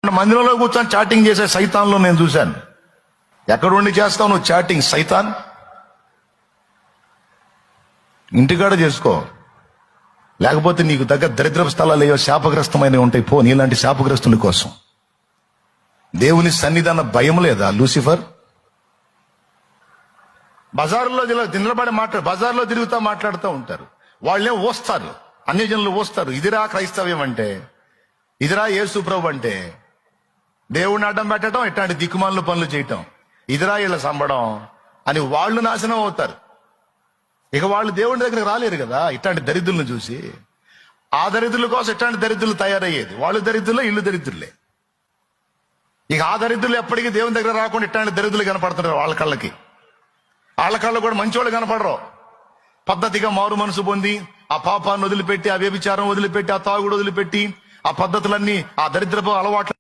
మందిరంలో కూర్చొని చాటింగ్ చేసే సైతాన్లో నేను చూశాను. ఎక్కడ ఉండి చేస్తావు నువ్వు చాటింగ్ సైతాన్? ఇంటికాడ చేసుకో, లేకపోతే నీకు దగ్గర దరిద్రపు స్థలాలు ఏవో శాపగ్రస్తమైనవి ఉంటాయి. పో, నీలాంటి శాపగ్రస్తుల కోసం. దేవుని సన్నిధాన భయం లేదా లూసిఫర్? బజార్లో బజార్లో తిరుగుతా మాట్లాడుతూ ఉంటారు. వాళ్ళే ఓస్తారు, అన్ని జనులు ఓస్తారు. ఇదిరా క్రైస్తవ్యం అంటే, ఇదిరా యేసు ప్రభు అంటే. దేవుడిని అడ్డం పెట్టడం, ఇట్లాంటి దిక్కుమాలను పనులు చేయటం, ఇదిరా వీళ్ళ సంబడం అని వాళ్ళు నాశనం అవుతారు. ఇక వాళ్ళు దేవుడి దగ్గరకు రాలేరు కదా ఇట్లాంటి దరిద్రులను చూసి. ఆ దరిద్రుల కోసం ఇట్లాంటి దరిద్రులు తయారయ్యేది. వాళ్ళు దరిద్రులే, ఇల్లు దరిద్రులే. ఇక ఆ దరిద్రులు ఎప్పటికీ దేవుని దగ్గర రాకుండా ఇట్లాంటి దరిద్రులు కనపడుతున్నారు. వాళ్ళ కళ్ళకి, వాళ్ళ కళ్ళు కూడా మంచివాళ్ళు కనపడరు. పద్ధతిగా మారు మనసు పొంది ఆ పాపాన్ని వదిలిపెట్టి, ఆ వ్యభిచారం వదిలిపెట్టి, ఆ తాగుడు వదిలిపెట్టి, ఆ పద్ధతులన్నీ, ఆ దరిద్రపు అలవాట్లు